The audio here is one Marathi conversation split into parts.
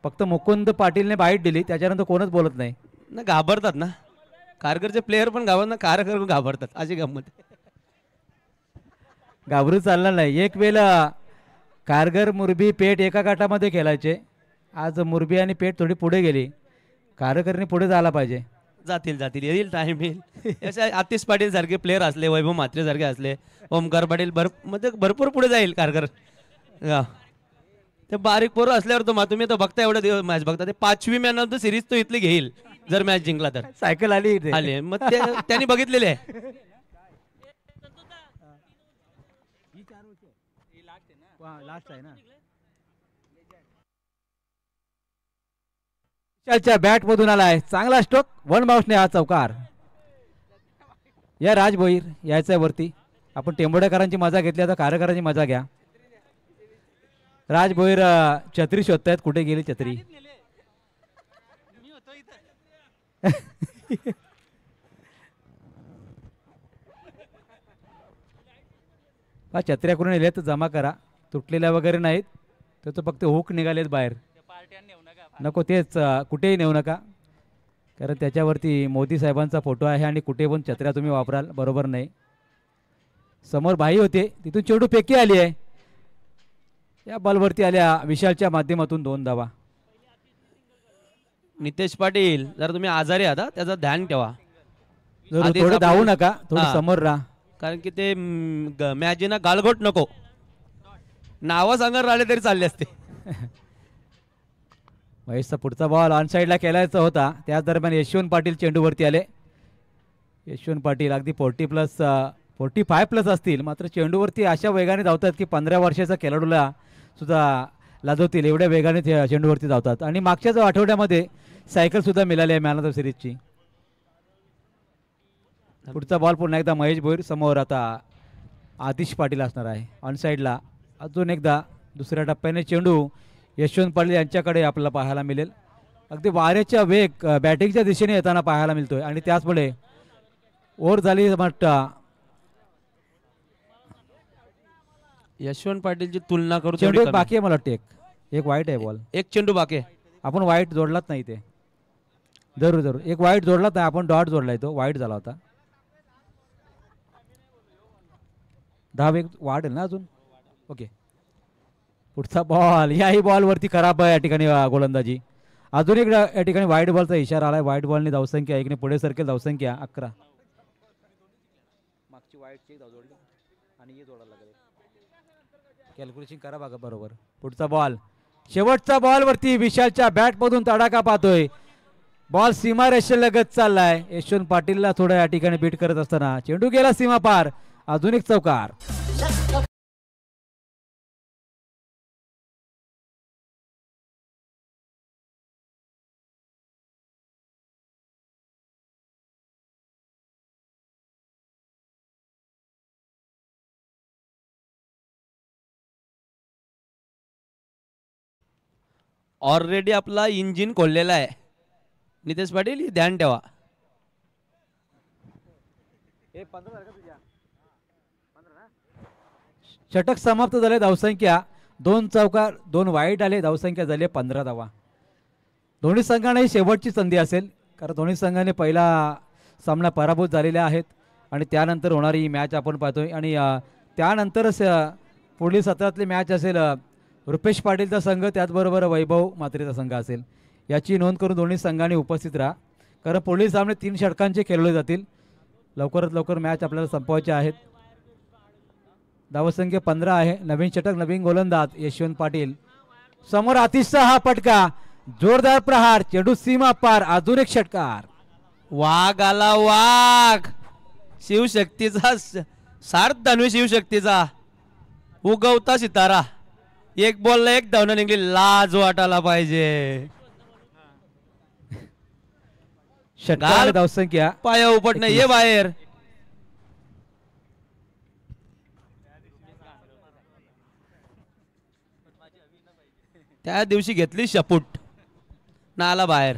फक्त मुकुंद पाटीलने बाईट दिली, त्याच्यानंतर कोणच बोलत नाही. ना घाबरतात ना, कारगरचे प्लेयर पण घाबरतात, कारगर घाबरतात, अशी गंमत. घाबरू चालणार नाही. एक वेळेला कारगर मुरबी पेठ एका गटामध्ये खेळायचे. आज मुरबी आणि पेठ थोडी पुढे गेली. कारगरने पुढे जायला पाहिजे. जातील जातील, येईल टाइम येईल. असे आतिश पाटील सारखे प्लेयर असले, वैभव म्हात्रे सारखे असले, ओमकार पाटील म्हणजे भरपूर पुढे जाईल कारगर. ते बारीक पोरं असल्यावर तो तुम्ही तर बघता, एवढे दिवस मॅच बघता, ते 5वी मॅन ऑफ द सिरीज तो इथली घेईल जर मॅच जिंकला तर. सायकल आली आली, मग त्यांनी बघितलेले आहे. लास्ट आहे ना. विशालच्या बॅट मधून आलाय चांगला स्ट्रोक, वन बाउन्सने हा चौकार. या राज भोईर यायचंय वरती. आपण टेंबोडेकरांची मजा घेतली, आता कारकरांची मजा घ्या. राज भोईर छत्री शोधतायत, कुठे गेली छत्री. छत्र्या करून नेल्या तर जमा करा, तुटलेल्या वगैरे नाहीत. तर फक्त हुक निघालेत बाहेर. नको तेच, कुठेही नेऊ नका, कारण त्याच्यावरती मोदी साहेबांचा फोटो आहे आणि कुठे पण छत्र्या तुम्ही वापराल बरोबर नाही. समोर बाई होते, तिथून चेंडू फेकी आली आहे. या बॉलवरती आल्या विशालच्या माध्यमातून 2 धावा. नितेश पाटील जर तुम्ही आजारी आहात त्याचं ध्यान ठेवा, थोडं धावू नका, थोडं समोर राहा, कारण की ते मॅचीना गालगोट नको. नावं सांगत राहिले तरी चालले असते. महेशचा पुढचा बॉल ऑन साईडला केलायचा होता, त्याच दरम्यान यशवंत पाटील चेंडूवरती आले. यशवंत पाटील अगदी 45+ असतील, मात्र चेंडूवरती अशा वेगाने धावतात की 15 वर्षाचा खेळाडूला सुद्धा लाजवतील एवढ्या वेगाने ते चेंडूवरती धावतात. आणि मागच्याच आठवड्यामध्ये सायकल सुद्धा मिळाली आहे मॅन ऑफ द सिरीजची. पुढचा बॉल पुन्हा एकदा महेश भोईर समोर, आता आतिश पाटील असणार आहे ऑन साईडला. अजून एकदा दुसऱ्या टप्प्याने चेंडू यशवंत पाटील यांच्याकडे आपल्याला पाहायला मिळेल. अगदी वाऱ्याच्या वेग बॅटिंगच्या दिशेने येताना पाहायला मिळतोय आणि त्याचमुळे ओव्हर झाली वाटतं. यशवंत पाटीलची तुलना करू, चेंडू एक बाकी आहे मला वाटतं, एक वाईट आहे बॉल, एक चेंडू बाकी आहे. आपण वाईट जोडलाच नाही, ते जरूर एक वाईट जोडलाच नाही आपण, डॉट जोडलाय, तो वाईट झाला होता. 10 वाढेल ना अजून. ओके, पुढचा बॉल, याही बॉलवरती खराब आहे या ठिकाणी गोलंदाजी. अजून एक या ठिकाणी वाईट बॉलचा इशारा आलाय. वाईट बॉलने धावसंख्या एकने पुढे सरकेल, धावसंख्या 11. मागची वाईटची धाव जोडली आणि हे जोडायला लागेल, कॅल्क्युलेशन करा बघा बरोबर. पुढचा बॉल, शेवटचा बॉल वरती विशालच्या बॅट मधून तडाखा पाहतोय. बॉल सीमारेषेलगत चाललाय. यशवंत पाटीलला थोडं या ठिकाणी बीट करत असताना चेंडू गेला सीमा पार. अजून एक चौकार. ऑलरेडी आपला इंजिन खोललेला आहे. नितेश पाटील ध्यान ठेवा. षटक समाप्त झाले. धावसंख्या 2 चौकार 2 वाईट आले. धावसंख्या झाली 15 धावा. दोन्ही संघांनाही शेवटची संधी असेल, कारण दोन्ही संघाने पहिला सामना पराभूत झालेला आहेत आणि त्यानंतर होणारी मॅच आपण पाहतोय. आणि त्यानंतरच पुढील सत्रातली मॅच असेल रुपेश पाटीलचा संघ, त्याचबरोबर वैभव म्हात्रेचा संघ असेल. याची नोंद करून दोन्ही संघांनी उपस्थित राहा, कारण पुढील सामने 3 षटकांचे खेळले जातील. लवकरात लवकर मॅच आपल्याला संपवायचे आहेत. धावसंख्या 15 आहे. नवीन षटक, नवीन गोलंदाज यशवंत पाटील. समोर आतिशचा हा फटका, जोरदार प्रहार, चेंडू सीमा पार. अजून एक षटकार. वाघ आला, वाघ शिवशक्तीचा, सार्थ दानवी शिवशक्तीचा उगवता सितारा. एक बॉलला 1 धावना निघली, लाज वाटायला पाहिजे. षटकार धावसंख्या पाया उपट नाही, ये बाहेर. त्या दिवशी घेतली शपूट, ना आला बाहेर.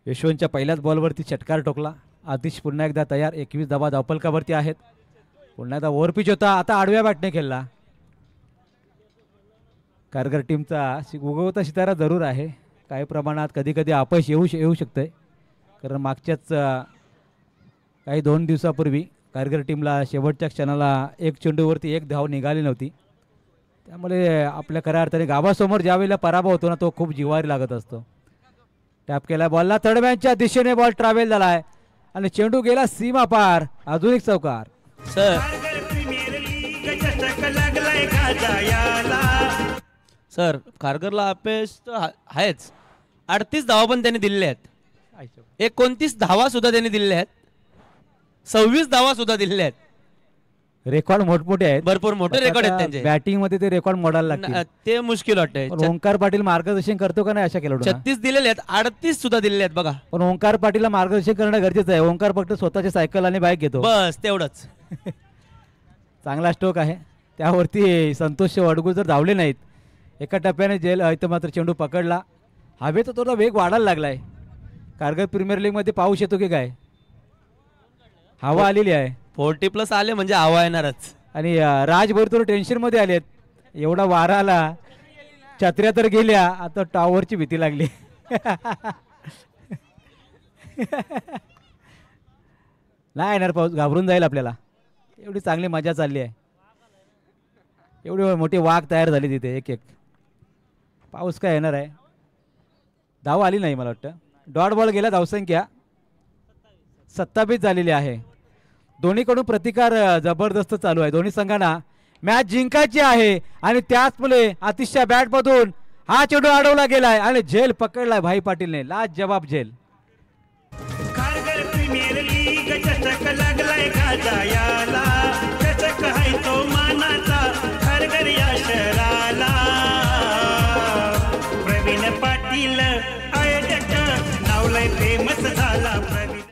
यशवंतच्या पहिल्याच बॉलवरती षटकार ठोकला. आतिश पुन्हा एकदा तयार. 21 धावा धावपलकावरती आहेत. पुन्हा एकदा ओव्हरपिच होता, आता आडव्या बॅटने खेळला. कारगर टीमचा उगवता सितारा जरूर आहे. काही प्रमाणात कधी कधी अपयश येऊ शकतंय. कारण मागच्याच काही 2 दिवसापूर्वी कारगर टीमला शेवटच्या क्षणाला एक चेंडूवरती एक धाव निघाली नव्हती. त्यामुळे आपल्या खऱ्या अर्थाने गावासमोर ज्यावेळेला पराभव होतो ना तो खूप जिव्हारी लागत असतो. टॅप केला बॉलला थर्डमॅनच्या दिशेने बॉल ट्रॅव्हल झाला आहे आणि चेंडू गेला सीमा पार. अजून एक चौकार. सर कारगरला अपयश तर आहेच. 38 धावा पण त्यांनी दिलेल्या आहेत. 29 धावा सुद्धा त्यांनी दिलेल्या आहेत. 26 धावा सुद्धा दिलेल्या आहेत. रेकॉर्ड मोठमोठे आहेत. भरपूर मोठे रेकॉर्ड आहेत त्यांचे. बॅटिंग मध्ये ते रेकॉर्ड मोडायला लागतील. ते मुश्किल वाटतंय. ओंकार पाटील मार्गदर्शन करतो का नाही अशा खेळाडू. 36 दिलेले आहेत. 38 सुद्धा दिलेले आहेत बघा. पण ओंकार पाटीलला मार्गदर्शन करणं गरजेचं आहे. ओंकार फक्त स्वतःची सायकल आणि बाईक घेतो बस तेवढंच. चांगला स्ट्रोक आहे. त्यावरती संतोष वडगू जर धावले नाहीत एका टप्प्याने जेल इथं मात्र चेंडू पकडला. हवेचा थोडा वेग वाढायला लागलाय. कारगर प्रीमियर लीग मध्ये पाऊस येतो की काय. हवा आलेली आहे. 40+ आले म्हणजे हवा येणारच. आणि राजभर थोडं टेन्शन मध्ये आलेत. एवढा वारा आला. छत्र्या तर गेल्या. आता टॉवरची भीती लागली. नाही येणार पाऊस. घाबरून जाईल आपल्याला. एवढी चांगली मजा चालली आहे. एवढी मोठी वाघ तयार झाली तिथे एक एक. पाऊस काय येणार आहे. धाव आली नाही मला वाटतं. डॉट बॉल गेला. धावसंख्या 27 झालेली आहे. दोन्हीकडून प्रतिकार जबरदस्त चालू आहे. दोन्ही संघांना मॅच जिंकायची आहे आणि त्याचमुळे अतिशय बॅटमधून हा चेंडू अडवला गेलाय आणि झेल पकडलाय भाई पाटीलने. लाज जवाब झेल. कारगर प्रीमियर लीग चषक लागलाय गाजायाला. चषक आहे तो मानाचा कारगर या शहराला. प्रवीण पाटील आयोजक नावलय फेमस झाला. प्रवीण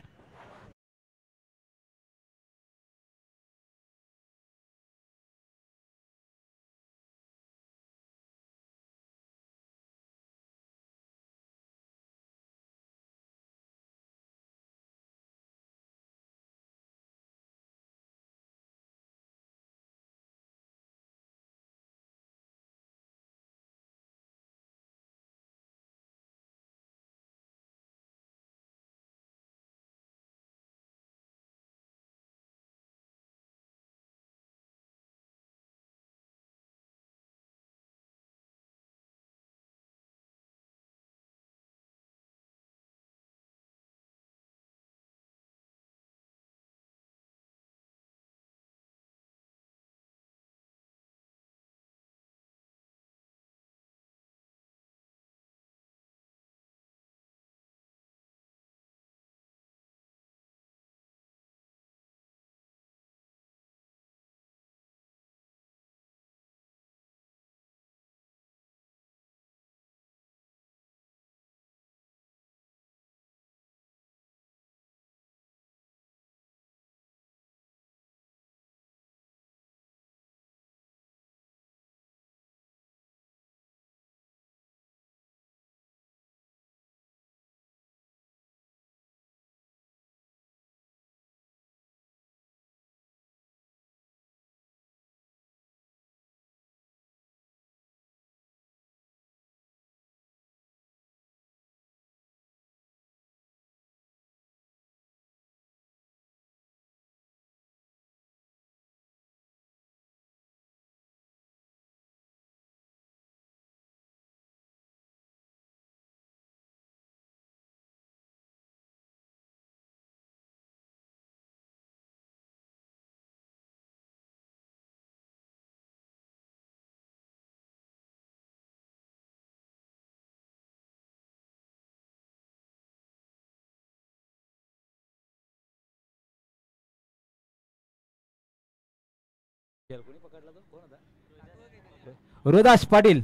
रोदास पाटील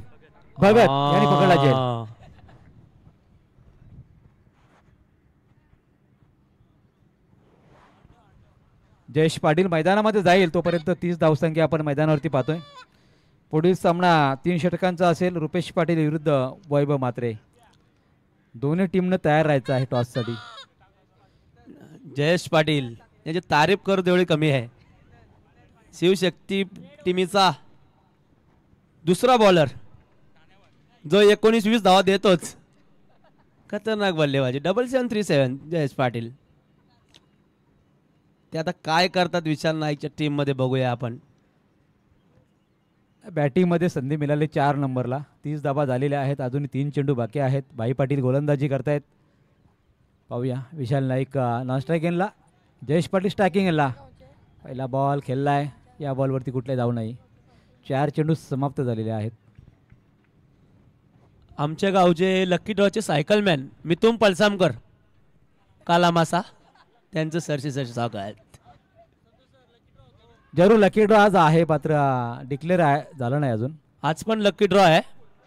भगत यांनी पकडला झेल. जयेश पाटील मैदानामध्ये जाईल तोपर्यंत 30 धावसंख्या आपण मैदानावरती पाहतोय. पुढील सामना 3 षटकांचा असेल. रुपेश पाटील विरुद्ध वैभव मात्रे. दोन्ही टीमनं तयार राहायचं आहे टॉस साठी. जयेश पाटील यांची तारीफ करू तेवढी कमी आहे. शिवशक्ती टीमीचा दुसरा बॉलर जो 19-20 धावा देतोच. खतरनाक बल्लेबाजी. 7737 जयेश पाटील. ते आता काय करतात विशाल नाईकच्या टीम मध्ये बघूया आपण. बॅटिंगमध्ये संधी मिळाली 4 नंबरला. 30 धावा झालेल्या आहेत. अजून 3 चेंडू बाकी आहेत. भाई पाटील गोलंदाजी करतायत. पाहूया विशाल नाईक नॉन स्ट्राईक गेनला, जयेश पाटील स्ट्रायकिंग गेनला. पहिला बॉल खेळलाय. या बॉलवरती कुठलाही धाव नाही. 4 चेंडू समाप्त झालेले आहेत. आमच्या गावचे लकी ड्रॉचे सायकलमॅन मिथुन पलसामकर कालामासा त्यांचं सरशी स्वागत. जरूर लकी ड्रॉ आज आहे, मात्र डिक्लेअर आहे झालं नाही अजून. आज पण लकी ड्रॉ आहे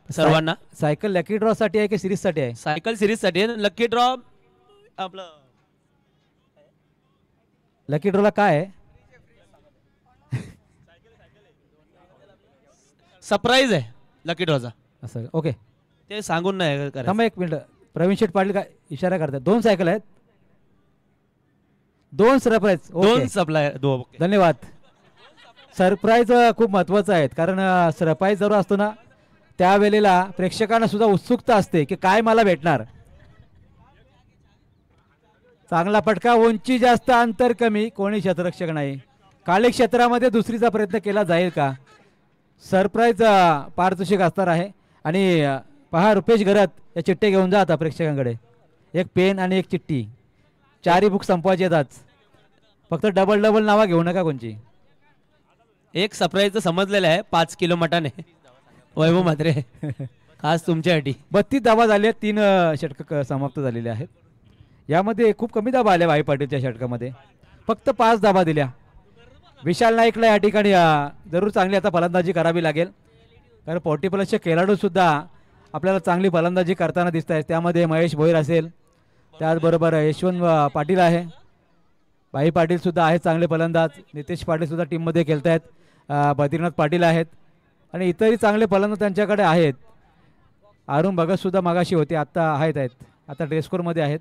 सर्वांना. सायकल लकी ड्रॉ साठी आहे की सिरीज साठी आहे? सायकल सिरीज साठी लकी ड्रॉ. आपलं लकी ड्रॉला काय आहे? सरप्राईज आहे लकी ड्रॉचा. असं ओके, ते सांगून नाही करायचं. थांबा एक मिनिट. प्रवीण शेठ पाटील काय इशारा करतात? 2 सायकल आहेत, 2 सरप्राईज. 2 सप्लाय. धन्यवाद. सरप्राईज खूप महत्वाचं आहे, कारण सरप्राईज जरूर असतो ना त्यावेळेला प्रेक्षकांना सुद्धा उत्सुकता असते की काय मला भेटणार. चांगला फटका, उंची जास्त, अंतर कमी, कोणी क्षेत्ररक्षक नाही. काळे क्षेत्रामध्ये दुसरीचा प्रयत्न केला जाईल का? सरप्राईज पारितोषिक असणार आहे. आणि पहा रुपेश घरात या चिठ्ठ्या घेऊन जा आता प्रेक्षकांकडे. एक पेन आणि एक चिठ्ठी. 4 बुक संपवायचे आहेत आज. फक्त डबल नावा घेऊ नका कोणची. एक सरप्राईज समजलेलं आहे 5 किलो मटन आहे. वैभव म्हात्रे खास तुमच्यासाठी. 32 धावा झाल्या, 3 षटक समाप्त झालेले आहेत. यामध्ये खूप कमी धावा आल्या भाई पाटीलच्या षटकामध्ये. फक्त 5 धावा दिल्या. विशाल नाईकला या ठिकाणी जरूर चांगली आता फलंदाजी करावी लागेल, कारण 40+ खेळाडू सुद्धा आपल्याला चांगली फलंदाजी करताना दिसत आहेत. त्यामध्ये महेश भोईर असेल, त्याचबरोबर यशवंत पाटील आहे, भाई पाटील सुद्धा आहेत चांगले फलंदाज, नितेश पाटील सुद्धा टीममध्ये खेळत आहेत, बद्रीनाथ पाटील आहेत आणि इतरही चांगले फलंदाज त्यांच्याकडे आहेत. अरुण भगत सुद्धा मागाशी होते, आता आता ड्रेसकोडमध्ये आहेत.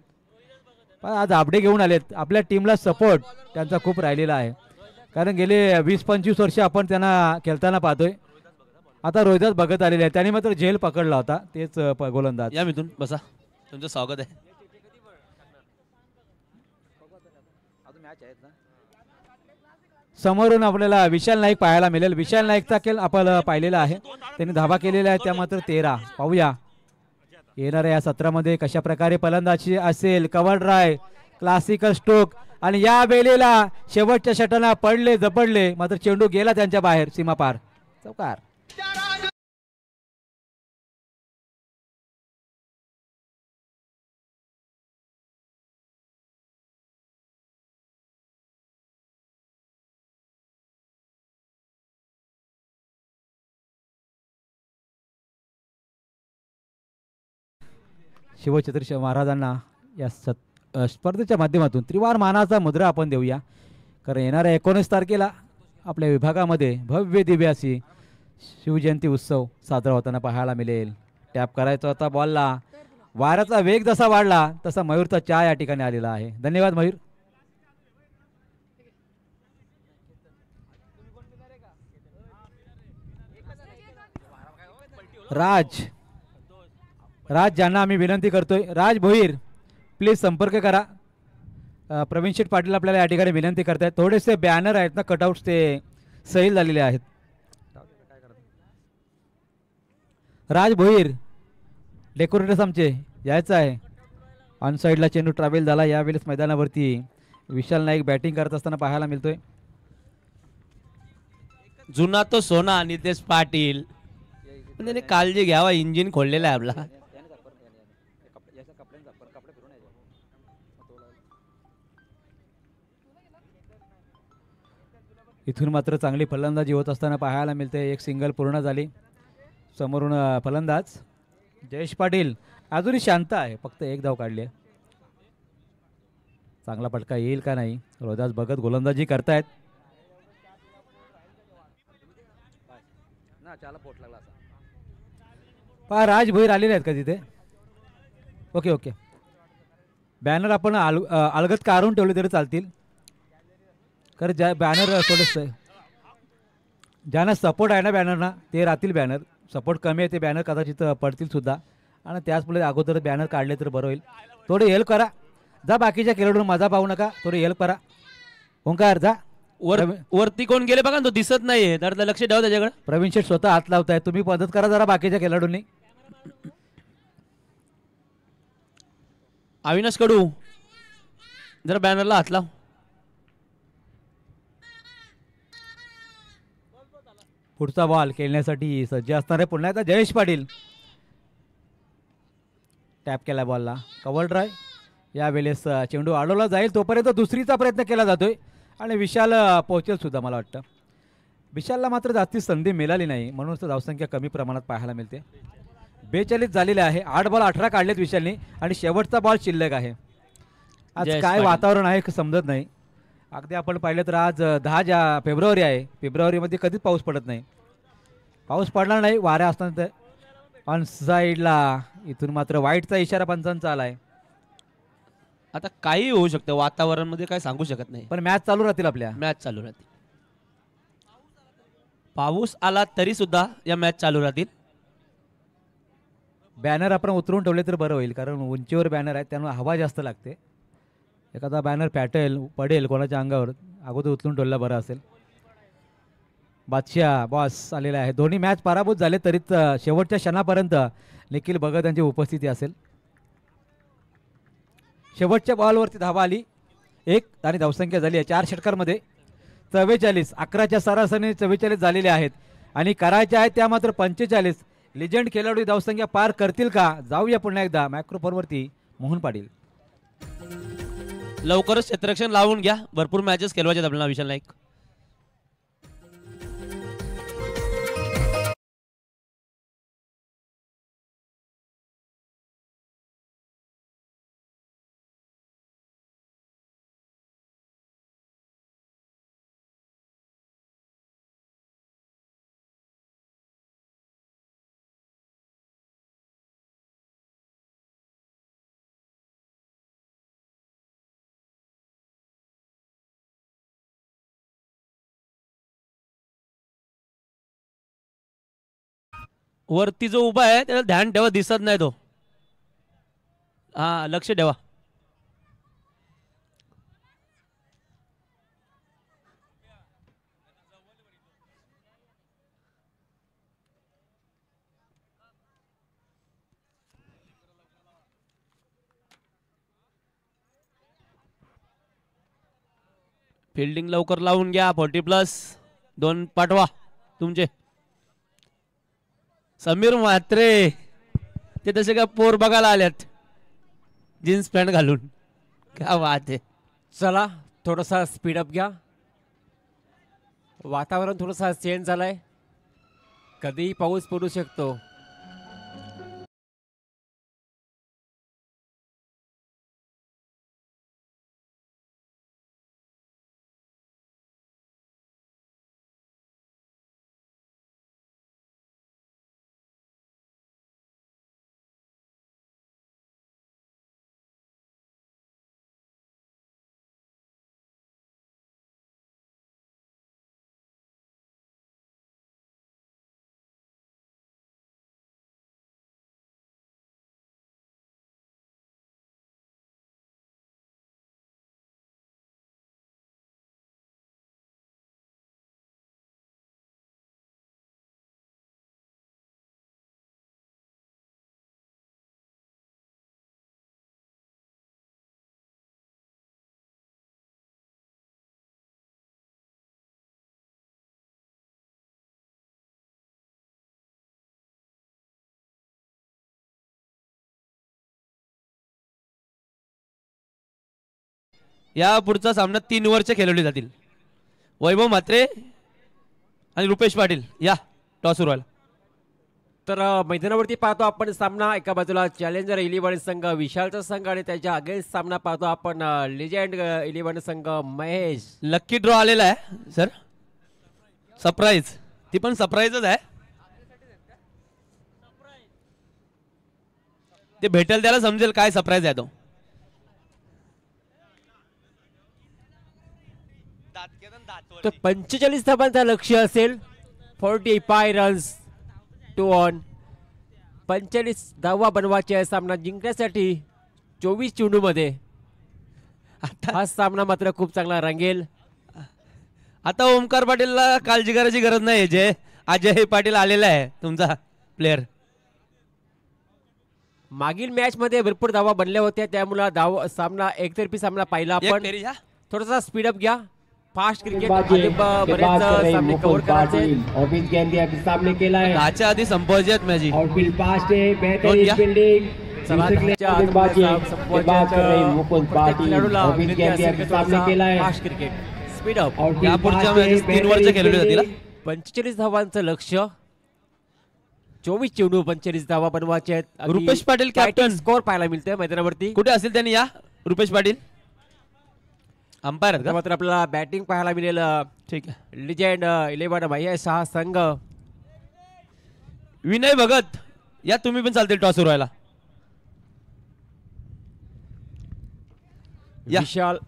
पण आज आपडे घेऊन आलेत. आपल्या टीमला सपोर्ट त्यांचा खूप राहिलेला आहे, कारण गेले 20-25 वर्ष आपण त्यांना खेळताना पाहतोय. आता रोहिदास भगत आलेले आहेत, त्यांनी मात्र झेल पकडला होता, तेच गोलंदाज. या मिथून बसा, तुमचं स्वागत आहे. समोरून आपल्याला विशाल नाईक पाहायला मिळेल. विशाल नाईकचा खेळ आपण पाहिलेला आहे, त्यांनी धावा केलेला आहे, त्या मात्र 13. पाहूया येणाऱ्या या सत्रामध्ये कशा प्रकारे फलंदाजी असेल. कव्हर ड्राय, क्लासिकल स्ट्रोक आणि या वेळेला शेवटच्या षटकाला पडले जपडले, मात्र चेंडू गेला त्यांच्या बाहेर सीमापार. चौकार. शिवछत्रपती महाराजांना या स्पर्धेच्या माध्यमातून त्रिवार मानाचा मुद्रा आपण देऊया, कारण येणाऱ्या 19 तारखेला आपल्या विभागामध्ये भव्य दिव्य अशी शिवजयंती उत्सव साजरा होताना पाहायला मिळेल. टॅप करायचा होता बॉलला, वाऱ्याचा वेग जसा वाढला तसा मयूरचा चहा या ठिकाणी आलेला आहे. धन्यवाद मयूर. राज ज्यांना आम्ही विनंती करतोय, राज भोईर प्लीज संपर्क करा. प्रवीण शेठ पाटील आपल्याला या ठिकाणी विनंती करतायत. थोडेसे बॅनर आहेत ना, कटआउट्स ते सैल झालेले आहेत. राज भोईर डेकोरेटर्स आमचे यायचं आहे. ऑन साईडला चेंडू ट्रॅव्हल झाला. यावेळेस मैदानावरती विशाल नाईक बॅटिंग करत असताना पाहायला मिळतोय. जुना तो सोना नितेश पाटील, पण त्याने काळजी घ्यावा, इंजिन खोललेला आहे आपला. इथून मात्र चांगली फलंदाजी होत असताना पाहायला मिळते. एक सिंगल पूर्ण झाली. समोरून फलंदाज जयेश पाटील अजूनही शांत आहे, फक्त 1 धाव काढली आहे. चांगला फटका येईल का नाही. रोहिदास भगत गोलंदाजी करतायत. पहा राज भोईर आलेले आहेत का तिथे? ओके बॅनर आपण अलगत काढून ठेवले तरी चालतील, कारण बॅनर थोडंसं ज्यांना सपोर्ट आहे ना बॅनरना ते राहतील बॅनर. सपोर्ट कमी आहे ते बॅनर कदाचित पडतील सुद्धा आणि त्याचमुळे अगोदर बॅनर काढले तर बरं होईल. थोडे हेल्प करा, जा बाकीच्या खेळाडूंना मजा पाहू नका, थोडी हेल्प करा. ओंकार जा. वरती कोण गेले बघा ना, तो दिसत नाहीये, तर लक्ष ठेवा त्याच्याकडे. प्रवीण शेठ स्वतः हात लावताय, तुम्ही मदत करा जरा बाकीच्या खेळाडूंनी. अविनाश कडू जरा बॅनरला हात लाव. पुढचा बॉल खेळण्यासाठी सज्ज असणारे पुन्हा एकदा जयेश पाटील. टॅप केला बॉलला, कव्हर ड्राईव्ह. यावेळेस चेंडू अडवला जाईल तोपर्यंत दुसरीचा प्रयत्न केला जातोय आणि विशाल पोहोचेल सुद्धा. मला वाटतं विशालला मात्र जास्ती संधी मिळाली नाही म्हणून तर धावसंख्या कमी प्रमाणात पाहायला मिळते. 42 झालेले आहे. 8 बॉल 18 काढलेत विशालने आणि शेवटचा बॉल शिल्लक आहे. आज जयेश काय पाटील. वातावरण आहे समजत नाही. अगदी आपण पाहिलं तर आज 10 फेब्रुवारी आहे. फेब्रुवारीमध्ये कधीच पाऊस पडत नाही. पाऊस पडणार नाही वाऱ्या असताना तर ऑन साईडला इथून मात्र वाईटचा इशारा पंचांचा आलाय. आता काही होऊ शकतं, वातावरण मध्ये काय सांगू शकत नाही. पण मॅच चालू राहतील आपल्या. मॅच चालू राहतील, पाऊस आला तरी सुद्धा या मॅच चालू राहतील. बॅनर आपण उतरून ठेवले तर बरं होईल कारण उंचीवर बॅनर आहे त्यामुळे हवा जास्त लागते. एखादा बॅनर पडेल कोणाच्या अंगावर, अगोदर उचलून ठेवला बरं असेल. बादशाह बॉस आलेला आहे. दोन्ही मॅच पराभूत झाले तरीच शेवटच्या क्षणापर्यंत निखिल भगत यांची उपस्थिती असेल. शेवटच्या बॉलवरती धावा आली 1 आणि धावसंख्या झाली आहे 4 षटकांमध्ये 44. 11च्या सरासरीने 44 झालेले आहेत आणि करायच्या आहेत त्या मात्र 45. लिजेंड खेळाडू धावसंख्या पार करतील का? जाऊया पुन्हा एकदा मायक्रोफोनवरती मोहन पाटील. लवकरच क्षेत्ररक्षण लावून घ्या, भरपूर मॅचेस खेळवायचे आपल्याला विशाल नाईक. वरती जो उभा आहे त्याला ध्यान ठेवा, दिसत नाही तो. हा, लक्ष ठेवा. फिल्डिंग लवकर लावून घ्या. 40+ 2 पाठवा तुमचे. समीर म्हात्रे ते तसे का पोर बघायला आल्यात जीन्स पॅन्ट घालून. क्या बात आहे. चला थोडासा स्पीडअप घ्या. वातावरण थोडंसं चेंज झालंय, कधीही पाऊस पडू शकतो. या पुढचा सामना 3 ओव्हरचे खेळवले जातील. वैभव म्हात्रे आणि रुपेश पाटील या टॉस सुरू व्हायला. तर मैदानावरती पाहतो आपण सामना. एका बाजूला चॅलेंजर 11 संघ विशालचा संघ आणि त्याच्या अगेन्स्ट सामना पाहतो आपण लिजेंड 11 संघ महेश. लक्की ड्रॉ आलेला आहे सर, सरप्राईज. ती पण सरप्राईजच आहे. ते भेटेल त्याला समजेल काय सरप्राईज आहे तो. तर 45 धावांचा लक्ष्य असेल. 45 रन्स 2 ऑन. 45 धावा बनवायचे आहे सामना जिंकण्यासाठी 24 चेंडूमध्ये. हा सामना मात्र खूप चांगला रंगेल. आता ओमकार पाटीलला काळजी करायची गरज नाही. जे अजय पाटील आलेला आहे तुमचा प्लेअर. मागील मॅच मध्ये भरपूर धावा बनल्या होत्या त्यामुळे सामना एकतर्फी सामना पाहिला आपण. थोडासा स्पीडअप घ्या. फास्ट क्रिकेट बरेच सामने कव्हर करायचे. ऑफिस गेंद अभी सामने केला है. 10च्या आधी संपवायचे आहेत मॅच. आउटफील्ड फास्ट है. बेहतरीन फील्डिंग. Fast cricket speedup. या पुढच्या मॅचेस 3 वर्ष खेळले जातील. 45 धावांचं लक्ष. 24 चेंडू 45 धावा बनवायचे आहेत. रुपेश पाटील कॅप्टन. स्कोर पाहायला मिळतोय मैदानावरती. कुठे असेल त्यांनी या रुपेश पाटील अंपायर आहेत का? मात्र आपल्याला बॅटिंग पाहायला मिळेल. ठीक आहे. लिजेंड 11 महेश हा संघ. विनय भगत या तुम्ही पण चालतील टॉस उरवायला. विशाल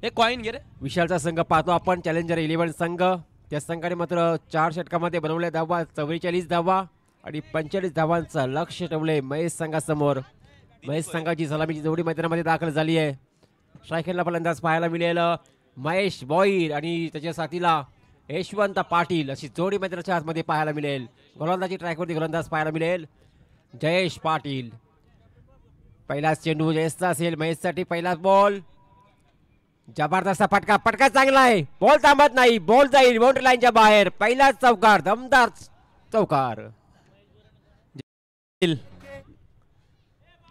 एक कॉइन घे रे. विशालचा संघ पाहतो आपण. चॅलेंजर 11 संघ. त्या संघाने मात्र 4 षटकामध्ये बनवल्या धावा 44 धावा आणि 45 धावांचं लक्ष ठेवले महेश संघासमोर. महेश संघाची सलामीची जोडी मैदानामध्ये दाखल झाली आहे. स्ट्रायकरला फलंदाज पाहायला मिळेल महेश भोईर आणि त्याच्या साथीला यशवंत पाटील अशी जोडी मैदानाच्या आतमध्ये पाहायला मिळेल. गोलंदाजी ट्रॅकवरती गोलंदाज पाहायला मिळेल जयेश पाटील. पहिलाच चेंडू जयेशचा असेल. महेशसाठी पहिलाच बॉल. जबरदस्त फटका. फटका चांगला आहे. बॉल थांबत नाही. बॉल जाईल बाउंड्री लाईनच्या बाहेर. पहिलाच चौकार. दमदार चौकार.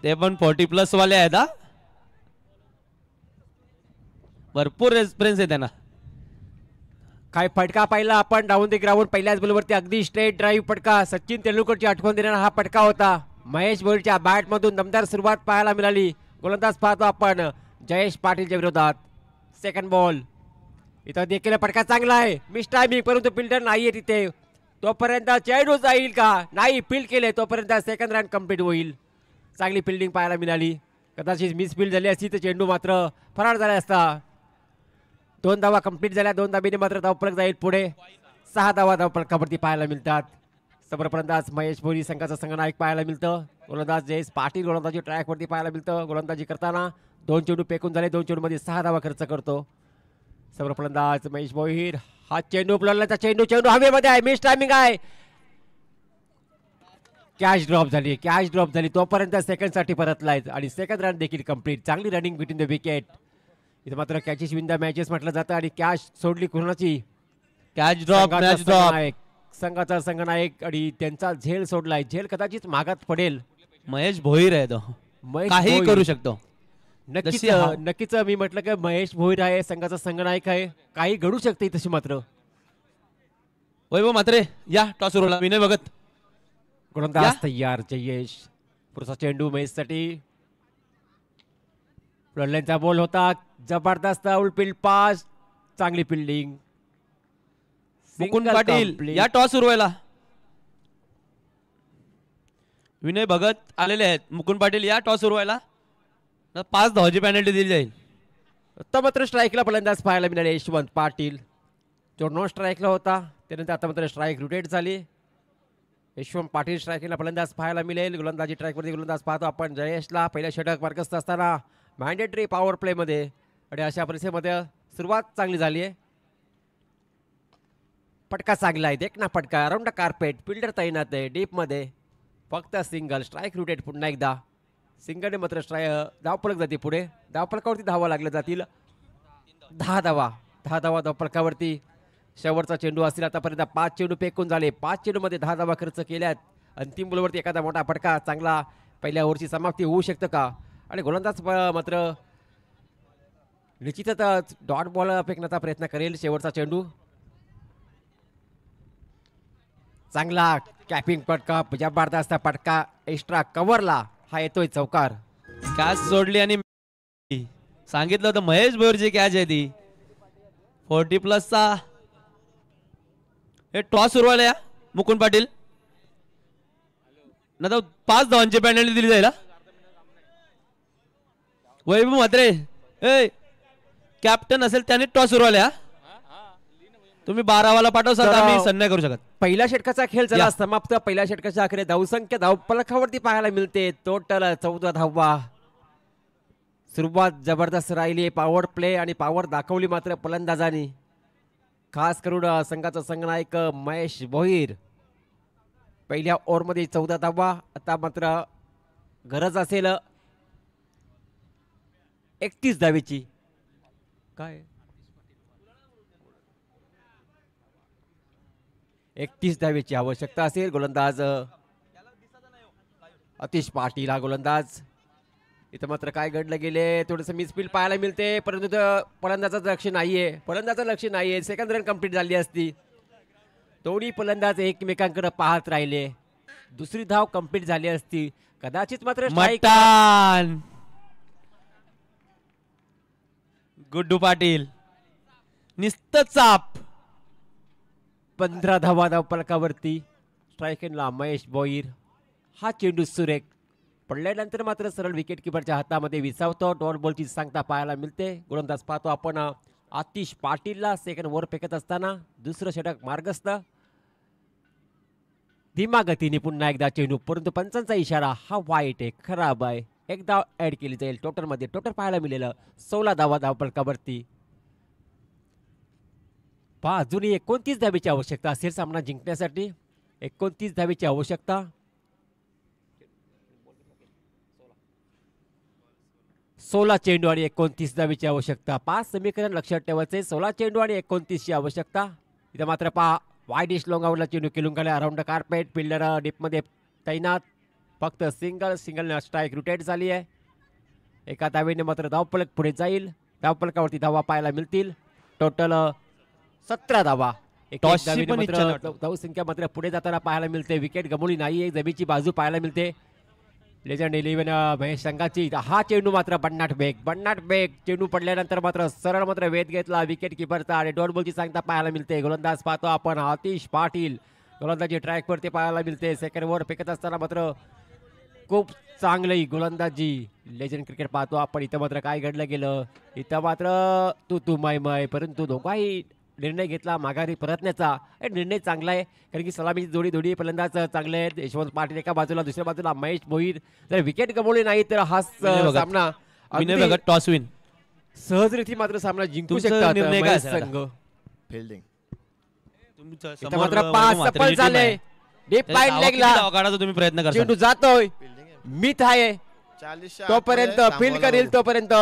ते पण 40+ वाले आहेत. हा भरपूर एक्सपिरियन्स आहे त्यांना. काय फटका पाहिला आपण डाऊन द ग्राउंड. पहिल्याच बॉलवरती अगदी स्ट्रेट ड्राईव्ह फटका. सचिन तेंडुलकरची आठवण देणारा हा फटका होता. महेश भोईरच्या बॅट मधून दमदार सुरुवात पाहायला मिळाली. गोलंदाज पाहतो आपण जयेश पाटीलच्या विरोधात. Second ball. इथं देखील फटका चांगला आहे. मिस टायमिंग परंतु फिल्डर नाहीये तिथे. तोपर्यंत चेंडू जाईल का नाही. फील्ड केले तोपर्यंत सेकंड रन कंप्लीट होईल. चांगली फिल्डिंग पाहायला मिळाली. कदाचित मिस फील्ड झाली असती तर चेंडू मात्र फरार झाला असता. 2 धावा कंप्लीट झाल्या. 2 धाबीने मात्र धावफलक जाईल पुढे. 6 धावा धावफलकावरती पाहायला मिळतात. समोरफलंदाज महेश भोईर संघाचा संघनायक पाहायला मिळतं. गोलंदाज जयेश पाटील गोलंदाजी ट्रॅकवरती पाहायला मिळतं. गोलंदाजी करताना 2 चेंडू फेकून झाले. 2 चेंडूमध्ये 6 धावा खर्च करतो. समोरफलंदाज महेश भोईर. हा चेंडू फुलवल्याचा चेंडू. चेंडू हवेमध्ये आहे. मिस टायमिंग आहे. कॅच ड्रॉप झाली. तोपर्यंत सेकंडसाठी परतलाय आणि सेकंड रन देखील कंप्लीट. चांगली रनिंग बिटवीन द विकेट. इथं मात्र कॅचेस विन द मॅचेस म्हटलं जातं आणि कॅच सोडली कोणाची. Catch drop. संघाचा संघनायक आणि त्यांचा झेल सोडलाय. झेल कदाचित मागात पडेल. महेश भोईर आहे तो. काही करू शकतो. नक्कीच मी म्हटलं की महेश भोईर आहे संघाचा संघनायक आहे. काही घडू शकते तशी मात्र. वैभव मात्रे या टॉस उरवला. विनय भगत गोलंदाज तयार. जयेश. पुढचा चेंडू महेशसाठी. रनलाईनचा बॉल होता. जबरदस्त आउटफील्ड पास. चांगली फिल्डिंग. मुकुंद पाटील या टॉस उरवायला. विनय भगत आलेले आहेत. मुकुंद पाटील या टॉस उरवायला. 5 धावाची पेनल्टी दिली जाईल. आता मात्र स्ट्राईकला फलंदाज पाहायला मिळाले यशवंत पाटील जो नॉन स्ट्राईकला होता. त्यानंतर आता मात्र स्ट्राईक रोटेट झाली. यशवंत पाटील स्ट्राईकला फलंदाज पाहायला मिळेल. गोलंदाजी ट्रॅकवरती गोलंदाज पाहतो आपण जयेशला. पहिल्या षटक मार्गस्थ असताना मॅन्डेटरी पॉवर प्ले मध्ये आणि अशा परिस्थितीमध्ये सुरुवात चांगली झाली आहे. फटका चांगला आहे. देख ना फटका. Around the carpet. फिल्डर तैनात आहे डीप मध्ये. फक्त सिंगल. स्ट्राईक रोटेट पुन्हा एकदा. सिंगलने मात्र धावफलक जाते पुढे. धावफलकावरती धावा लागल्या जातील. 10 धावा धावफलकावरती. शेवटचा चेंडू असतील. आतापर्यंत 5 चेंडू फेकून झाले. 5 चेंडूमध्ये 10 धावा खर्च केल्यात. अंतिम बॉलवरती एखादा मोठा फटका चांगला पहिल्या ओव्हरची समाप्ती होऊ शकतं का. आणि गोलंदाज मात्र निश्चितच डॉट बॉल फेकण्याचा प्रयत्न करेल. शेवटचा चेंडू चांगला कॅपिंग फटका. जबरदस्त फटका. एक्स्ट्रा कव्हरला हा येतोय चौकार. कॅच सोडली आणि सांगितलं होतं महेश भोईरची कॅच आहे ती. 40+चा हे टॉस उरवायला या मुकुंद पाटील. ना तर 5 धावांची पेनल्टी दिली जाईल. वैभव म्हात्रे कॅप्टन असेल त्याने टॉस उरवायला. तुम्ही 12वाला पाठवसाल तर तर, आम्ही सण नाही करू शकत. पहिल्या षटकाचा खेळ झाला या. समाप्त. पहिल्या षटकाच्या अखेर धावसंख्या धावफलकावरती पाहायला मिळते. टोटल 14 धावा. सुरुवात जबरदस्त राहिली. पॉवर प्ले आणि पॉवर दाखवली मात्र फलंदाजांनी, खास करून संघाचा संघनायक महेश भोईर. पहिल्या ओव्हरमध्ये 14 धावा. आता मात्र गरज असेल 31 धावेची. काय 31 धावेची आवश्यकता असेल. गोलंदाज अतिश पाटील हा गोलंदाज. इथं मात्र काय घडलं गेले, थोडंसं मिसफील्ड पाहायला मिळते, परंतु फलंदाजाचं लक्ष नाहीये. फलंदाजाचं लक्ष नाहीये. सेकंड रन कंप्लीट झाली असती. दोन्ही फलंदाज एकमेकांकडे पाहत राहिले. दुसरी धाव कंप्लीट झाली असती कदाचित. मात्र strike मट्टान गुड्डू पाटील निस्त चाप. 15 धावा धावफलकावरती. स्ट्रायकरला महेश भोईर. हा चेंडू सुरेख पडल्यानंतर मात्र सरळ विकेट किपरच्या हातामध्ये विसावतो. डॉट बॉलची सांगता पाहायला मिळते. गोलंदाज पाहतो आपण आतिश पाटीलला. सेकंड ओव्हर फेकत असताना दुसरं षटक मार्गस्थ. धीमा गतीने पुन्हा एकदा चेंडू, परंतु पंचांचा इशारा हा वाईट आहे, खराब आहे. एक धाव ऍड केली जाईल. टोटल पाहायला मिळेल 16 धावा धावफलकावरती. अजूनही 29 धावेची आवश्यकता असेल सामना जिंकण्यासाठी. 29 धावेची आवश्यकता. 16 चेंडू आणि 29 धावेची आवश्यकता. 5 समीकरण लक्षात ठेवायचे. 16 चेंडू आणि 29 ची आवश्यकता. इथं मात्र पहा वाईडिश लॉंगावरला चेंडू केलून गेला अराउंड द कार्पेट. फिल्डर डीपमध्ये तैनात. फक्त सिंगल स्ट्राईक रोटेट झाली आहे. एका धावेने मात्र धावफलक पुढे जाईल. धावफलकावरती धावा पाहायला मिळतील. टोटल 17 धावा. टॉसची पण इच्छा नाही. धावसंख्या मात्र पुढे जाताना पाहायला मिळते. विकेट गमवली नाही. एक जमीची बाजू पाहायला मिळते लेजंड 11 महेश संघाची. हा चेंडू मात्र बन्नाट बेग. चेंडू पडल्यानंतर मात्र सरळ मात्र वेध घेतला विकेट किपरचा आणि डॉट बॉलची सांगता पाहायला मिळते. गोलंदाज पाहतो आपण आतिश पाटील. गोलंदाजी ट्रॅकवरती पाहायला मिळते. सेकंड ओव्हर फेकत असताना मात्र खूप चांगली गोलंदाजी. लेजंड क्रिकेट पाहतो आपण. इथं मात्र काय घडलं गेलं, इथं मात्र तू माय परंतु दोघाही निर्णय घेतला माघारी परतण्याचा. निर्णय चांगला आहे कारण की सलामीची जोडी फलंदाज चांगले आहेत. यशवंत पाटील एका बाजूला, दुसऱ्या बाजूला महेश भोईर. जर विकेट गमवले नाही तर हा सामना टॉस विन सहजरित्या मात्र सामना जिंकू तुमचा शकतात निर्णय काय महेश असेल संघ. फिल्डिंग इथं मात्र 5 सफल झाले. डीप पाईन लेगला काढायचा तुम्ही प्रयत्न करा. चेंडू जातोय. मिथ आहे 40 तोपर्यंत फील्ड करेल तोपर्यंत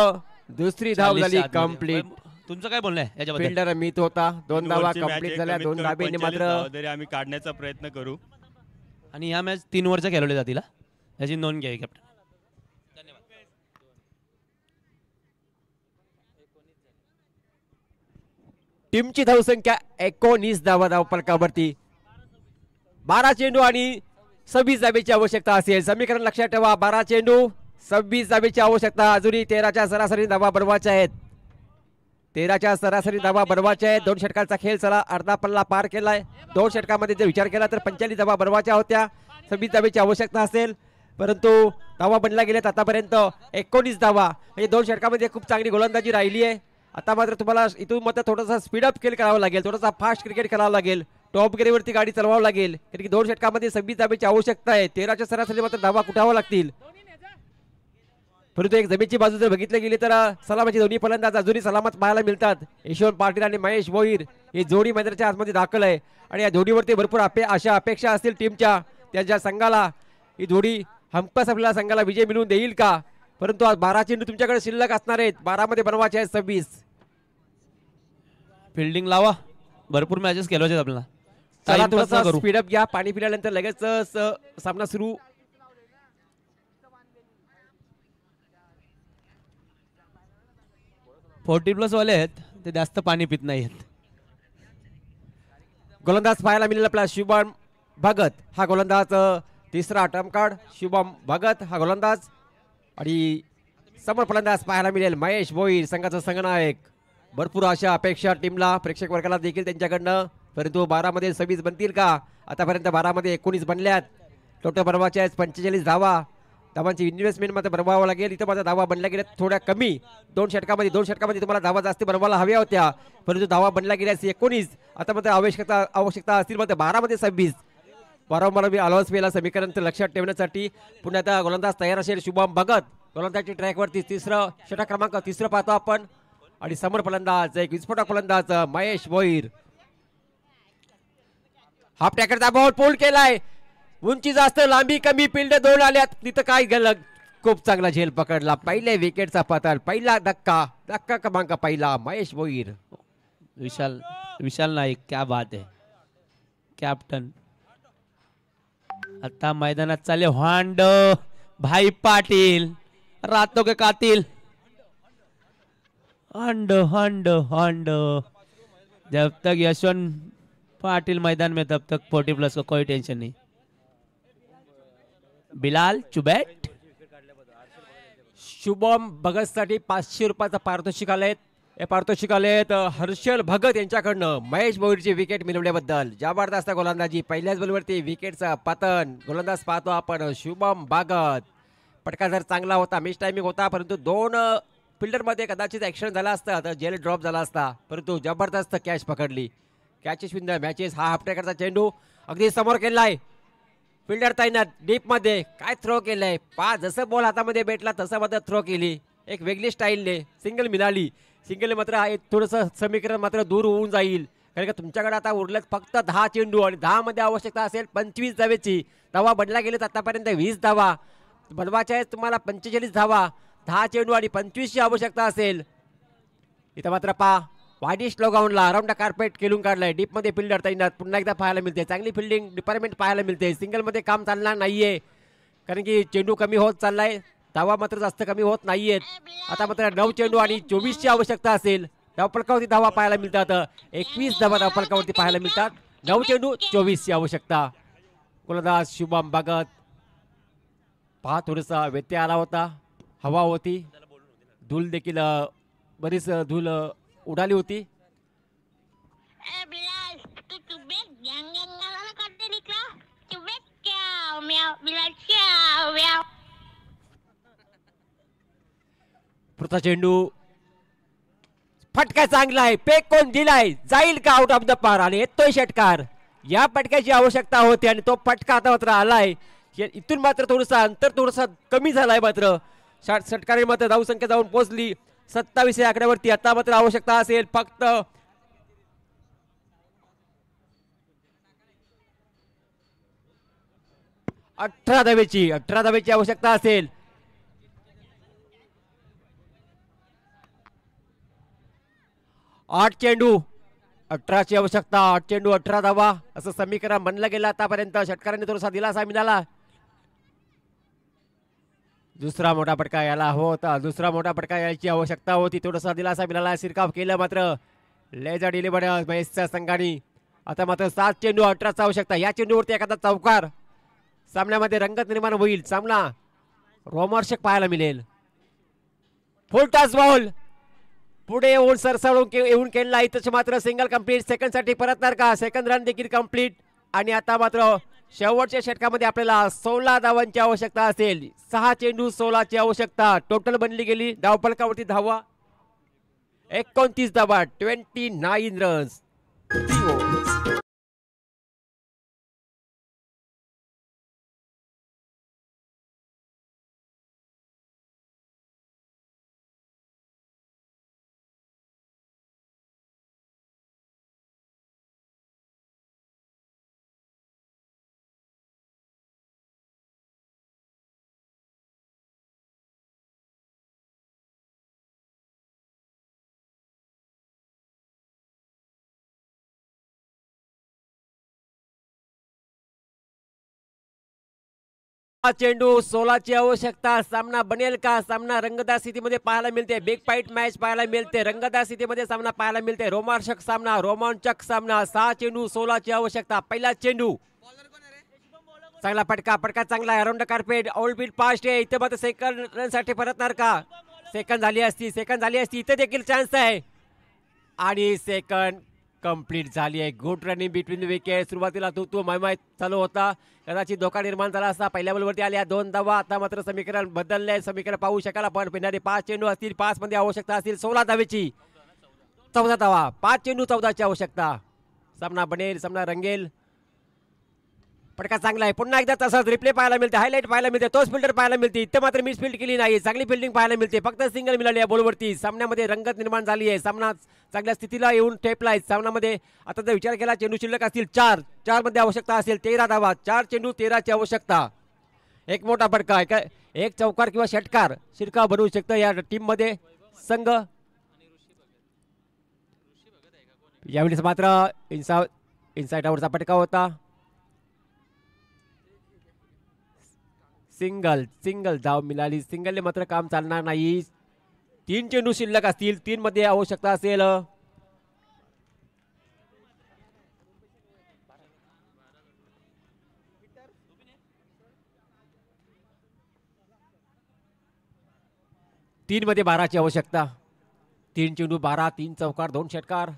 दुसरी धाव झाली कंप्लीट. तुमचं काय बोलणं आहे याच्याबद्दल? फिल्डर मिथ होता. 2 धावा वरची match कंप्लीट आहे, झाल्या. कमीत 2 कमी धाबेने 45 मात्र धावा तरी आम्ही काढण्याचा प्रयत्न करू. आणि ह्या मॅच 3 ओव्हरच्या खेळवल्या जातील हा. याची नोंद घ्या कॅप्टन. टीमची धावसंख्या 19 धावा धावफलकावरती. 12 चेंडू आणि 26 धावेची आवश्यकता असेल. समीकरण लक्षात ठेवा. 12 चेंडू 26 धावेची आवश्यकता. अजूनही 13च्या सरासरी धावा बनवायच्या आहेत. 13च्या सरासरी धावा बनवायच्या आहेत. 2 षटकांचा खेळ चला अर्धा पल्ला पार केलाय. 2 षटकामध्ये जर विचार केला तर 45 धावा बनवायच्या होत्या. 26 धावेची आवश्यकता असेल परंतु धावा बनल्या गेल्यात आतापर्यंत 19 धावा. म्हणजे 2 षटकामध्ये खूप चांगली गोलंदाजी राहिली आहे. आता मात्र तुम्हाला इथून मात्र थोडासा स्पीडअप खेळ करावा लागेल. थोडासा फास्ट क्रिकेट करावं लागेल. टॉप गिरीवरती गाडी चालवावं लागेल कारण की 2 षटकामध्ये 26 धावेची आवश्यकता आहे. 13च्या सरासरी मात्र धावा कुठावा लागतील. परंतु एक जमीनची बाजू जर बघितली गेली तर सलामाची दोन्ही फलंदाज अजूनही सलामत पाहायला मिळतात. यशवंत पाटील आणि महेश भोईर ही जोडी मैदानाच्या आतमध्ये दाखल आहे आणि या जोडीवरती भरपूर अशा अपेक्षा असतील टीमच्या. त्यांच्या संघाला ही जोडी हमखास आपल्याला संघाला विजय मिळवून देईल का. परंतु आज 12 चेंडू तुमच्याकडे शिल्लक असणार आहेत. 12 मध्ये बनवायचे आहेत 26. फिल्डिंग लावा. भरपूर मॅचेस खेळवायचे आपल्याला. चला Time pass थोडासा नका करू. स्पीडअप घ्या. पाणी पिल्यानंतर लगेच सामना सुरू. $40+ वाले आहेत ते जास्त पाणी पित नाही आहेत. गोलंदाज पाहायला मिळेल आपला शुभम भगत. हा गोलंदाज तिसरा टर्म कार्ड. शुभम भगत हा गोलंदाज आणि समोर फलंदाज पाहायला मिळेल महेश भोईर संघाचा संघनायक. भरपूर अशा अपेक्षा टीमला, प्रेक्षक वर्गाला देखील त्यांच्याकडनं. परंतु 12 मध्ये 26 बनतील का. आतापर्यंत 12 मध्ये 19 बनल्यात. टोटल बनवायचे आहेत 45 धावा. धावांची इन्व्हेस्टमेंट मात्र बनवावं लागेल. इथं मात्र धावा बनल्या गेल्या थोड्या कमी. 2 षटकामध्ये तुम्हाला धावा जास्ती बनवायला हव्या होत्या, परंतु धावा बनल्या गेल्या 19. आता मात्र आवश्यकता असतील मात्र 12 मध्ये 26. वारंवार मी अलाउन्स वेला समीकरण लक्षात ठेवण्यासाठी पुन्हा आता गोलंदाज तयार असेल. शुभम भगत गोलंदाजच्या ट्रॅकवरती तिसरं षटक क्रमांक तिसरं पाहतो आपण. आणि समोर फलंदाज एक विस्फोटक फलंदाज महेश भोईर. हाफ टॅकरचा बॉल पोल केलाय. उंची जास्त लांबी कमी, फिल्ड 2 आल्यात. तिथं काय गेलं, खूप चांगला झेल पकडला. पहिल्या विकेटचा पतन, पहिला धक्का क्रमांक पहिला महेश भोईर. विशाल नाईक, क्या बात है कॅप्टन. आता मैदानात चाले हांड भाई पाटील, रातों के कातिल. हंड जब तक यशवंत पाटिल मैदान में तब तक 40+ को कोई टेंशन नहीं. बिलाल चुबैट. शुभम भगत साठी 500 रुपयाचा पारितोषिक आलेत. हे पारितोषिक आलेत हर्षल भगत यांच्याकडनं महेश भोईरची विकेट मिळवल्याबद्दल. जबरदस्त गोलंदाजी, पहिल्याच बॉलवरती विकेटचं पतन. गोलंदाज पाहतो आपण शुभम भगत. पटका जर चांगला होता, मिस टायमिंग होता, परंतु 2 फिल्डरमध्ये कदाचित ऍक्शन झाला असता तर जेल ड्रॉप झाला असता, परंतु जबरदस्त कॅच पकडली. Catches win the matches. हा हाफ टॅकरचा चेंडू अगदी समोर केलाय. फिल्डर तैनात डीप मध्ये. काय थ्रो केलंय, जसं बॉल हातामध्ये भेटला तसं मात्र थ्रो केली. एक वेगळी स्टाईलने सिंगल मिळाली. सिंगल मात्र थोडंसं समीकरण मात्र दूर होऊन जाईल, कारण का तुमच्याकडे आता उरलेत फक्त 10 चेंडू आणि 10 मध्ये आवश्यकता असेल 25 धावेची. धावा बनल्या गेलेत आतापर्यंत 20 धावा. बनवायच्या आहेत तुम्हाला 45 धावा. 10 चेंडू आणि 25 ची आवश्यकता असेल. इथं मात्र वाईडिश लोगाऊनला अराउंड द कार्पेट खेळून काढलाय. डीप मध्ये फिल्डर तैनात पुन्हा एकदा पाहायला मिळते. चांगली फिल्डिंग डिपार्टमेंट पाहायला मिळते. सिंगल मध्ये काम चालणार नाहीये, कारण की चेंडू कमी होत चाललाय, धावा मात्र जास्त कमी होत नाहीयेत. आता मात्र 9 चेंडू आणि 24 ची आवश्यकता असेल. धावफलकावरती धावा पाहायला मिळतात. 21 धावा धावफलकावरती पाहायला मिळतात. 9 चेंडू 24 ची आवश्यकता. गोलंदाज शुभम भगत. थोडासा व्यत्यय आला होता, हवा होती, धूल देखील बरीच धूल उडाली होती. पुढचा चेंडू फटका चांगला आहे. पेक कोण दिलाय, जाईल का आउट ऑफ द पार आणि येतोय षटकार. या फटक्याची आवश्यकता होती आणि तो फटका आता मात्र आलाय. इथून मात्र थोडंसं अंतर थोडंसं कमी झालाय. मात्र षटकाने मात्र धावसंख्या जाऊन पोहोचली 27 या आकड्यावरती. आता मात्र आवश्यकता असेल फक्त 18 धावेची. 18 धावेची आवश्यकता असेल. आठ चेंडू 18 ची आवश्यकता. 8 चेंडू 18 धावा असं समीकरण बनलं गेलं आतापर्यंत. षटकारांनी थोडासा दिलासा मिळाला. दुसरा मोठा फटका यायला हवा होता. दुसरा मोठा फटका यायची आवश्यकता होती. थोडासा दिलासा मिळाला. शिरकाव केलं मात्र लेजा डिलिव्हरी महेशच्या संघाने. आता मात्र 7 चेंडू 18 आवश्यकता. या चेंडूवरती एखादा चौकार सामन्यामध्ये रंगत निर्माण होईल. सामना रोमांचक पाहायला मिळेल. फुल टॉस बॉल पुढे येऊन सरसावून येऊन केला. इथं मात्र सिंगल कंप्लीट. सेकंड साठी परतणार का. सेकंड रन देखील कंप्लीट. आणि आता मात्र शेवटच्या षटकामध्ये आपल्याला 16 धावांची आवश्यकता असेल. 6 चेंडू 16 ची आवश्यकता. टोटल बनली गेली धावफलकावरती धावा 29 धावा. 29 रन्स. चेंडू 16 ची आवश्यकता. सामना बनेल का. सामना रंगतदार स्थितीमध्ये पाहायला मिळते. बिग फाईट मॅच पाहायला मिळते. रंगतदार स्थितीमध्ये सामना पाहायला मिळते. रोमांचक सामना. 6 चेंडू 16 ची आवश्यकता. पहिला चेंडू चांगला फटका चांगला. Around carpet all beat fast आहे. इथे मात्र सेकंड रन साठी परतणार का. सेकंड झाली असती. इथे देखील चान्स आहे आणि सेकंड कंप्लीट झाली आहे. Good running between wicket. सुरुवातीला तू माय चालू होता, कदाचित धोका निर्माण झाला असता. पहिल्या बॉलवरती आल्या 2 धावा. आता मात्र समीकरण बदलले. समीकरण पाहू शकाल आपण. पिणारे 5 चेंडू असतील, 5 मध्ये आवश्यकता असतील 16 धावेची. 14 धावा, 5 चेंडू 14ची आवश्यकता. सामना बनेल, सामना रंगेल. फटका चांगला आहे. पुन्हा एकदा तसाच रिप्ले पाहायला मिळते, हायलाइट पाहायला मिळते, तोच फिल्डर पाहायला मिळते. इथे मात्र मिस फील्ड केली नाही, चांगली फिल्डिंग पाहायला मिळते. फक्त सिंगल मिळाली या बॉलवरती. सामन्यामध्ये रंगत निर्माण झाली आहे. सामना चांगल्या स्थितीला येऊन ठेपला आहे. सामन्यामध्ये आता जर विचार केला, चेंडू शिल्लक असतील 4 मध्ये आवश्यकता असेल 13 धावा. 4 चेंडू 13ची आवश्यकता. एक मोठा फटका आहे, एक चौकार किंवा षटकार शिरका बनवू शकतं या टीम मध्ये संघ. यावेळेस मात्र इनसाइड आउटचा फटका होता. सिंगल धाव मिळाली. सिंगलने मात्र काम चालणार नाही. 3 चेंडू शिल्लक असतील, 3 मध्ये आवश्यकता असेल. तीन मध्ये 12ची आवश्यकता. 3 चेंडू 12, 3 चौकार 2 षटकार.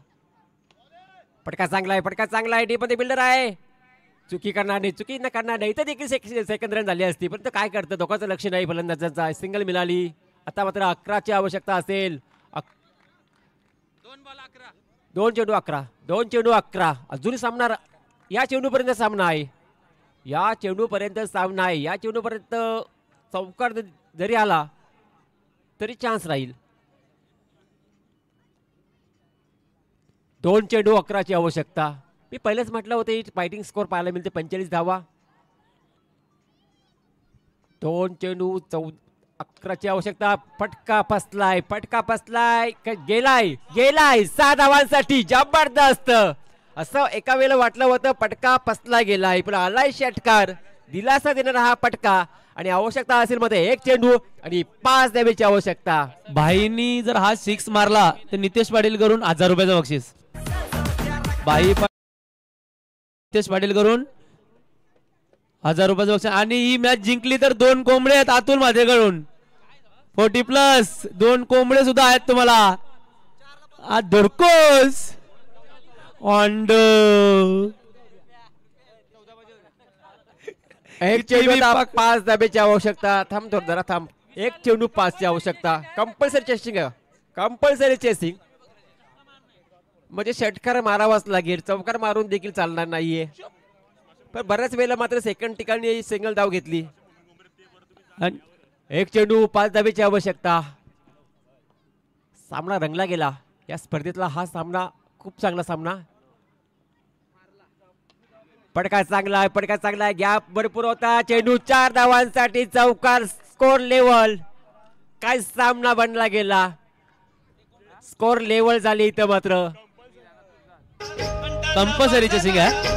फटका चांगला आहे, फटका चांगला आहे. डी मध्ये बिल्डर आहे. चुकी करणार नाही, चुकी न करणार नाही. तर देखील सेकंड रन झाली असती, पण काय करतं, धोकाचं लक्ष नाही फलंदाजांचा. सिंगल मिळाली. आता मात्र 11ची आवश्यकता असेल. 2 चेंडू 11, 2 चेंडू 11. अजूनही सामना या चेंडूपर्यंत सामना आहे. या चेंडूपर्यंत सामना आहे. या चेंडूपर्यंत चौकार जरी आला तरी चान्स राहील. 2 चेंडू 11ची आवश्यकता. मी पहिलेच म्हटलं होतं फायटिंग स्कोर पाहायला मिळते 45 धावा. 2 चेंडू 11ची आवश्यकता. फटका फसलाय, फटका फसलाय, गेलाय 6 धावांसाठी. जबरदस्त असं एका वेळेला वाटलं होतं. फटका फसला गेलाय, पण आलाय षटकार. दिलासा देणारा हा फटका. आणि आवश्यकता असेल मध्ये 1 चेंडू आणि 5 धावेची आवश्यकता. भाईनी जर हा 6 मारला तर नितेश पाटील करून 1000 रुपयाचं बक्षीस. नितेश पाटील करून 1000 रुपयाचं बक्षीस. आणि ही मॅच जिंकली तर 2 कोंबडे आहेत अतुल माझ्याकडून 40+ 2 कोंबडे सुद्धा आहेत तुम्हाला. धुरकोस एक चेंडू 5 धावेची आवश्यकता. थांब थोडं जरा थांब. 1 चेंडू 5ची आवश्यकता. कंपल्सरी चेसिंग म्हणजे षटकार मारावाच लागेल. चौकार मारून देखील चालणार नाहीये. पण बऱ्याच वेळेला मात्र सेकंड ठिकाणी सिंगल धाव घेतली. 1 चेंडू 5 धावेची आवश्यकता. सामना रंगला गेला. या स्पर्धेतला हा सामना खूप चांगला सामना. फटका चांगला आहे, फटका चांगला आहे. गॅप भरपूर होता. चेंडू 4 धावांसाठी. चौकार. Score level. काय सामना बनला गेला. स्कोर लेवल झाली इथं मात्र. कंपल्सरी चेसिंग आहे.